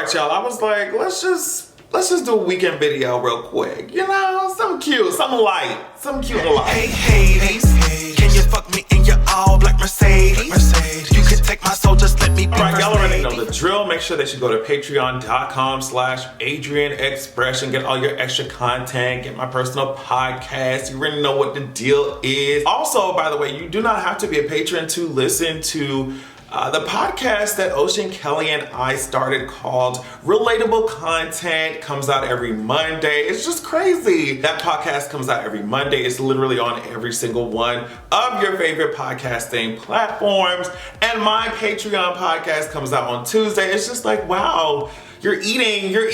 right, y'all. I was like, let's just do a weekend video real quick. You know, something cute, something light, something cute and light. Hey, Hades, can you fuck me in your all black Mercedes? You can take my soul, just let me be. All right, y'all already know the drill. Make sure that you go to patreon.com/AdrianExpression, get all your extra content, get my personal podcast. You already know what the deal is. Also, by the way, you do not have to be a patron to listen to the podcast that Ocean Kelly and I started called Relatable Content. Comes out every Monday. It's just crazy. That podcast comes out every Monday. It's literally on every single one of your favorite podcasting platforms. And my Patreon podcast comes out on Tuesday. It's just like, wow. You're eating, you're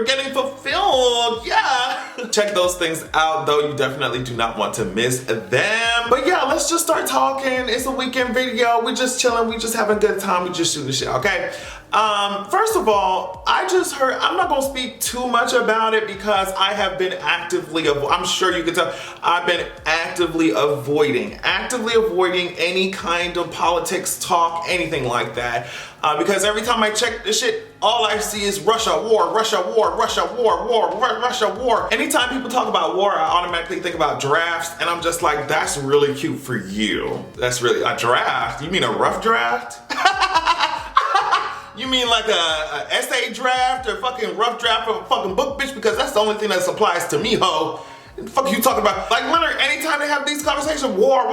getting fulfilled, yeah. Check those things out though, you definitely do not want to miss them. But yeah, let's just start talking. It's a weekend video, we just chilling, we just having a good time, we just shooting shit, okay? First of all, I just heard, I'm not gonna speak too much about it because I have been actively, I'm sure you can tell, I've been actively avoiding any kind of politics talk, anything like that. Because every time I check this shit, all I see is Russia, war, Russia, war, Russia, war, Russia, war. Anytime people talk about war, I automatically think about drafts, and I'm just like, that's really cute for you. That's really, a draft? You mean a rough draft? You mean like a essay draft or fucking rough draft of a fucking book, bitch? Because that's the only thing that applies to me, ho. The fuck you talking about? Like, literally, anytime they have these conversations, war,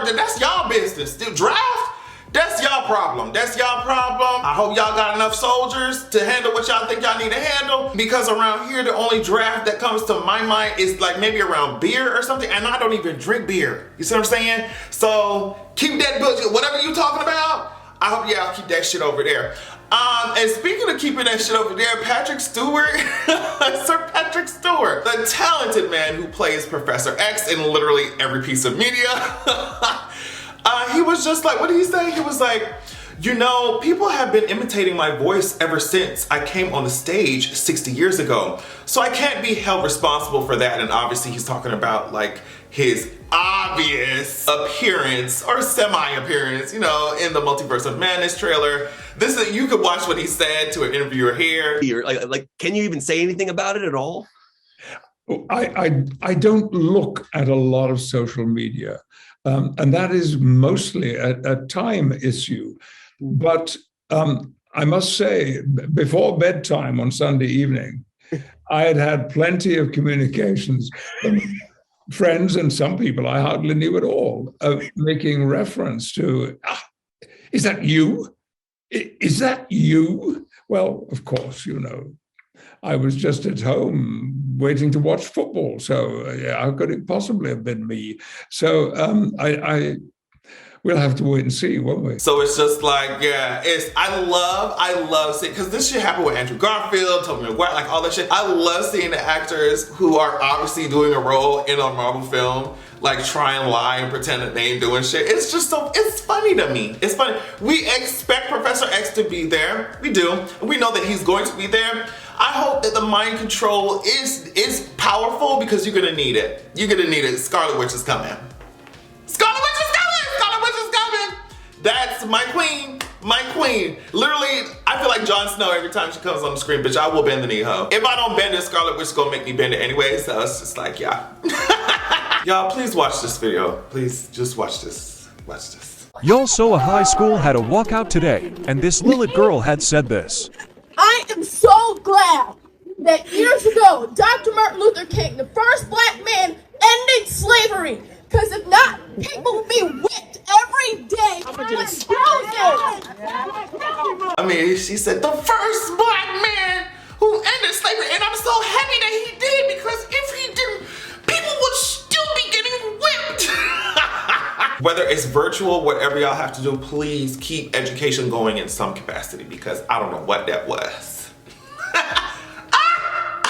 then that's y'all business. Still draft? That's y'all problem. That's y'all problem. I hope y'all got enough soldiers to handle what y'all think y'all need to handle. Because around here, the only draft that comes to my mind is like maybe around beer or something. And I don't even drink beer. You see what I'm saying? So keep that bullshit. Whatever you talking about, I hope y'all keep that shit over there. And speaking of keeping that shit over there, Patrick Stewart, Sir Patrick Stewart, the talented man who plays Professor X in literally every piece of media. He was just like, what did he say? He was like, you know, people have been imitating my voice ever since I came on the stage 60 years ago. So I can't be held responsible for that. And obviously he's talking about like his obvious appearance or semi-appearance, you know, in the Multiverse of Madness trailer. This is, you could watch what he said to an interviewer here. Like, can you even say anything about it at all? I don't look at a lot of social media. And that is mostly a time issue. But I must say, before bedtime on Sunday evening, I had plenty of communications from friends and some people I hardly knew at all, making reference to, is that you? Is that you? Well, of course, you know, I was just at home waiting to watch football. So how could it possibly have been me? So we'll have to wait and see, won't we? So it's just like, yeah, I love seeing, because this shit happened with Andrew Garfield, Tobey Maguire, like all that shit. I love seeing the actors who are obviously doing a role in a Marvel film, like try and lie and pretend that they ain't doing shit. It's just so, it's funny to me. It's funny. We expect Professor X to be there. We do. We know that he's going to be there. I hope that the mind control is powerful because you're gonna need it. You're gonna need it. Scarlet Witch is coming. Scarlet Witch is coming! Scarlet Witch is coming! That's my queen. My queen. Literally, I feel like Jon Snow every time she comes on the screen, bitch, I will bend the knee, ho. If I don't bend it, Scarlet Witch is gonna make me bend it anyway, so it's just like, yeah. Y'all, please watch this video. Please, just watch this. Watch this. Y'all, so a high school had a walkout today, and this Lilith girl had said this. I am so glad that years ago, Dr. Martin Luther King, the first black man, ended slavery. Because if not, people would be whipped every day for thousands. I mean, she said the first black man who ended slavery, and I'm so happy that he did, because if he didn't, people would still be getting whipped. Whether it's virtual, whatever y'all have to do, please keep education going in some capacity, because I don't know what that was.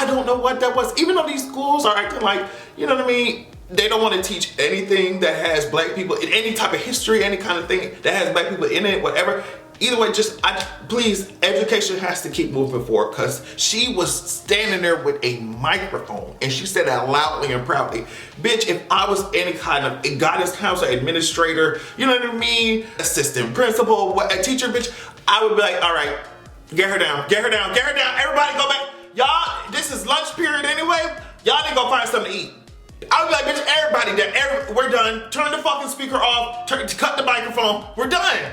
I don't know what that was. Even though these schools are acting like, you know what I mean? They don't want to teach anything that has black people in any type of history, any kind of thing that has black people in it, whatever. Either way, just, please, education has to keep moving forward, because she was standing there with a microphone and she said that loudly and proudly. Bitch, if I was any kind of a guidance counselor, administrator, you know what I mean, assistant principal, a teacher, bitch, I would be like, all right, Get her down, get her down, get her down. Everybody go back. Y'all, this is lunch period anyway. Y'all need to go find something to eat. I was like, bitch, everybody there, we're done. Turn the fucking speaker off, cut the microphone, we're done.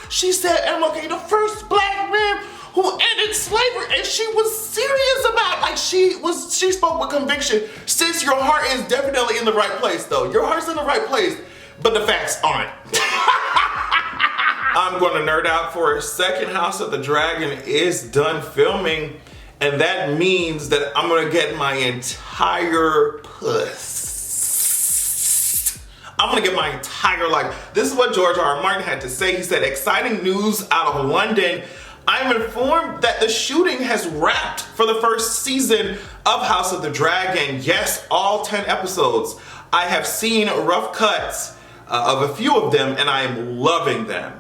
She said MLK, the first black man who ended slavery, and she was serious about it. Like she spoke with conviction. Sis, your heart is definitely in the right place though. Your heart's in the right place, but the facts aren't. I'm gonna nerd out for a second. House of the Dragon is done filming, and that means that I'm gonna get my entire puss. I'm gonna get my entire life. This is what George R. R. Martin had to say. He said, exciting news out of London. I'm informed that the shooting has wrapped for the first season of House of the Dragon. Yes, all 10 episodes. I have seen rough cuts of a few of them, and I am loving them.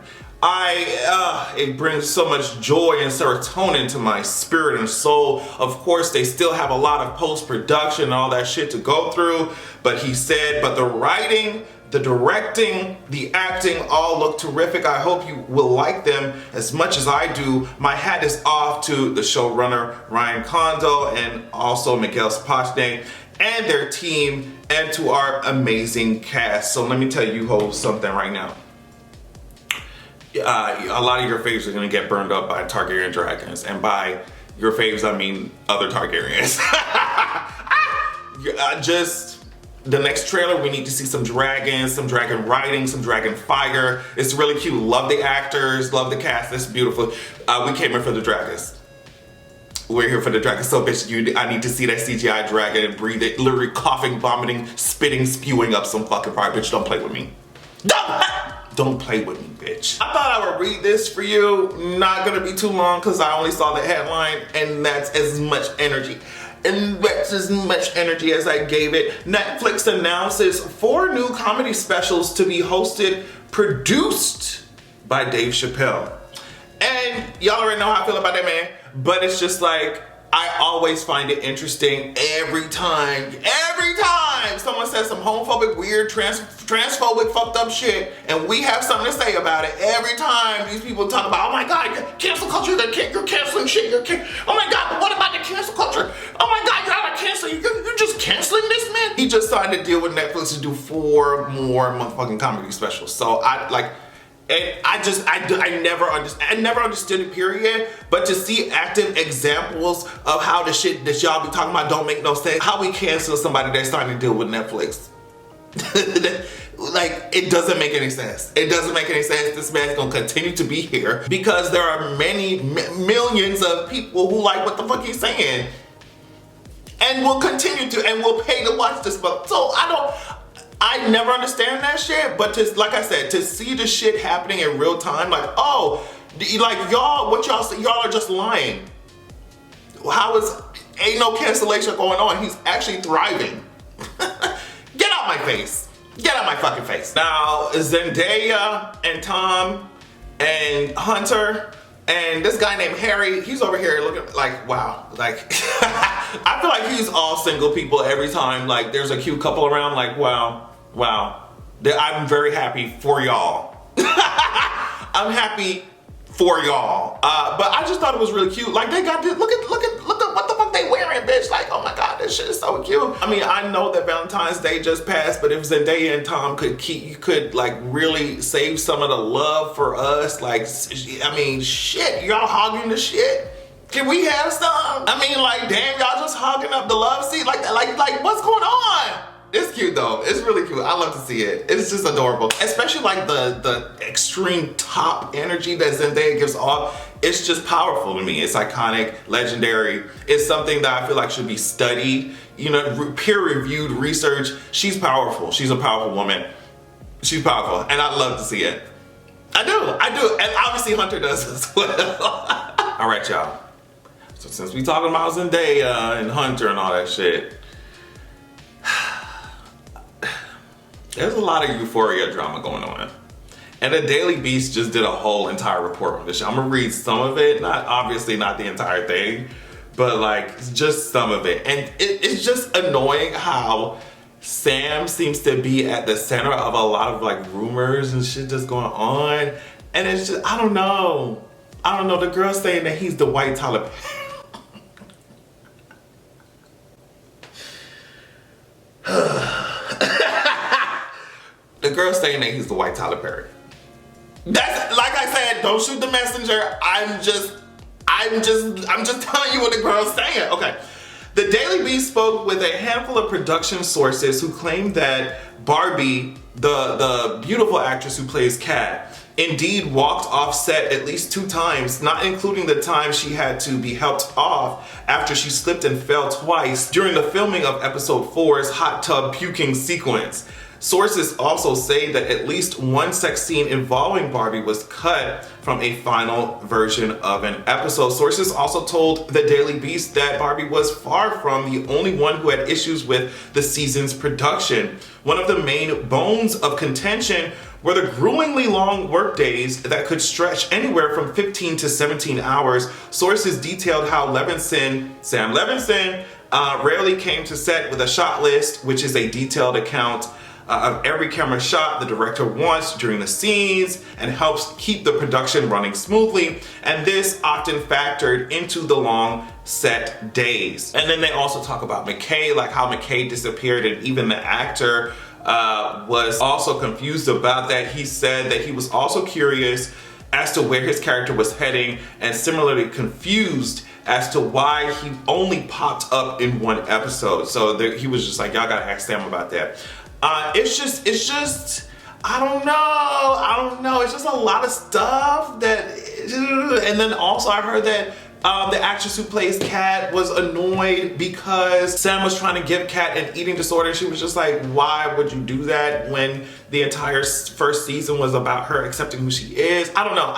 It brings so much joy and serotonin to my spirit and soul. Of course, they still have a lot of post-production and all that shit to go through, but he said, but the writing, the directing, the acting all look terrific. I hope you will like them as much as I do. My hat is off to the showrunner, Ryan Kondo, and also Miguel Sapochnik and their team, and to our amazing cast. So let me tell you hoes something right now. A lot of your faves are gonna get burned up by Targaryen dragons, and by your faves I mean other Targaryens. Just the next trailer, we need to see some dragons, some dragon riding, some dragon fire. It's really cute. Love the actors, love the cast. It's beautiful. We came here for the dragons. We're here for the dragons. So bitch, I need to see that CGI dragon breathe it, literally coughing, vomiting, spitting, spewing up some fucking fire. Bitch, don't play with me. Don't play with me, bitch. I thought I would read this for you. Not gonna be too long because I only saw the headline, and that's as much energy. And that's as much energy as I gave it. Netflix announces 4 new comedy specials to be hosted, produced by Dave Chappelle. And y'all already know how I feel about that man, but it's just like, I always find it interesting every time someone says some homophobic, weird, transphobic, fucked up shit, and we have something to say about it. Every time these people talk about, oh my God, cancel culture, you're canceling shit, oh my God, but what about the cancel culture? Oh my God, you're out of canceling, you're just canceling this man? He just signed a deal with Netflix to do 4 more motherfucking comedy specials. So I never understood it, period. But to see active examples of how the shit that y'all be talking about don't make no sense, how we cancel somebody that's starting to deal with Netflix. Like, it doesn't make any sense. It doesn't make any sense. This man's gonna continue to be here because there are many millions of people who like what the fuck he's saying, and will continue to, and will pay to watch this. But so I never understand that shit, but like I said, to see the shit happening in real time, like, oh, like y'all, what y'all say, y'all are just lying. Ain't no cancellation going on. He's actually thriving. Get out my face. Get out my fucking face. Now, Zendaya and Tom and Hunter and this guy named Harry, he's over here looking like, wow. Like, I feel like he's all single people every time, like, there's a cute couple around, like, wow. I'm very happy for y'all. I'm happy for y'all. But I just thought it was really cute. Like, they got this, look at what the fuck they wearing, bitch. Like, oh my God, this shit is so cute. I mean, I know that Valentine's Day just passed, but if Zendaya and Tom could like really save some of the love for us, like, I mean, shit, y'all hogging the shit. Can we have some? I mean, like, damn, y'all just hogging up the love seat like that. Like, what's going on? It's cute though. It's really cute. I love to see it. It's just adorable. Especially like the extreme top energy that Zendaya gives off. It's just powerful to me. It's iconic, legendary. It's something that I feel like should be studied. You know, peer-reviewed research. She's powerful. She's a powerful woman. She's powerful, and I love to see it. I do. And obviously Hunter does as well. All right, y'all. So since we talking about Zendaya and Hunter and all that shit, there's a lot of Euphoria drama going on. And the Daily Beast just did a whole entire report on this shit. I'm gonna read some of it, obviously not the entire thing, but like just some of it. And it's just annoying how Sam seems to be at the center of a lot of like rumors and shit just going on. And it's just, I don't know. I don't know, the girl saying that he's the white Tyler the girl saying that he's the white Tyler Perry. That's, like I said, don't shoot the messenger. I'm just telling you what the girl's saying. Okay. The Daily Beast spoke with a handful of production sources who claimed that Barbie, the beautiful actress who plays Kat, indeed walked off set at least 2 times, not including the time she had to be helped off after she slipped and fell twice during the filming of episode 4's hot tub puking sequence. Sources also say that at least one sex scene involving Barbie was cut from a final version of an episode. Sources also told the Daily Beast that Barbie was far from the only one who had issues with the season's production. One of the main bones of contention were the gruelingly long workdays that could stretch anywhere from 15 to 17 hours. Sources detailed how Sam Levinson, rarely came to set with a shot list, which is a detailed account of every camera shot the director wants during the scenes and helps keep the production running smoothly. And this often factored into the long set days. And then they also talk about McKay, like how McKay disappeared, and even the actor was also confused about that. He said that he was also curious as to where his character was heading and similarly confused as to why he only popped up in one episode. So he was just like, y'all gotta ask Sam about that. It's just, I don't know. It's just a lot of stuff that, and then also I heard that the actress who plays Kat was annoyed because Sam was trying to give Kat an eating disorder. She was just like, why would you do that when the entire first season was about her accepting who she is? I don't know.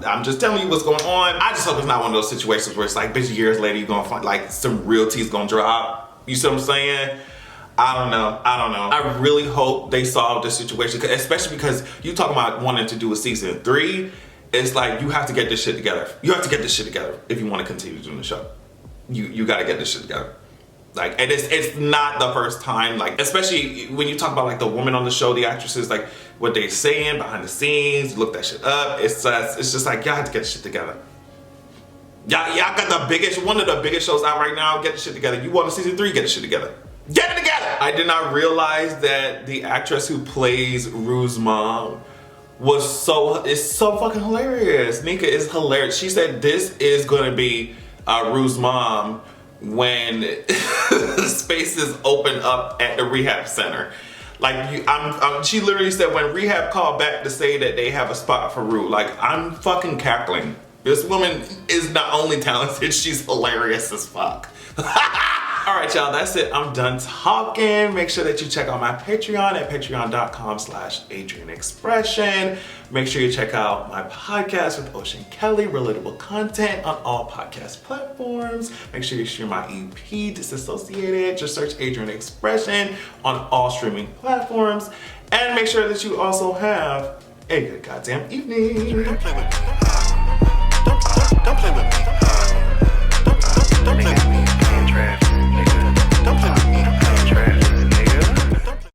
I'm just telling you what's going on. I just hope it's not one of those situations where it's like, bitch, years later you're gonna find like some real tea's gonna drop. You see what I'm saying? I don't know. I really hope they solve this situation, especially because you talking about wanting to do a season 3. It's like, you have to get this shit together. You have to get this shit together if you want to continue doing the show. You got to get this shit together. Like, and it's not the first time, like, especially when you talk about like the woman on the show, the actresses, like what they're saying behind the scenes, look that shit up. It's just like, y'all have to get this shit together. Y'all got one of the biggest shows out right now. Get the shit together. You want a season 3? Get the shit together. Get it together! I did not realize that the actress who plays Rue's mom is so fucking hilarious. Nika is hilarious. She said this is gonna be Rue's mom when spaces open up at the rehab center. Like, she literally said when rehab called back to say that they have a spot for Rue, like, I'm fucking cackling. This woman is not only talented, she's hilarious as fuck. All right, y'all, that's it. I'm done talking. Make sure that you check out my Patreon at patreon.com/AdrianExpression. Make sure you check out my podcast with Ocean Kelly, relatable content on all podcast platforms. Make sure you stream my EP, Disassociated. Just search Adrian Expression on all streaming platforms. And make sure that you also have a good goddamn evening.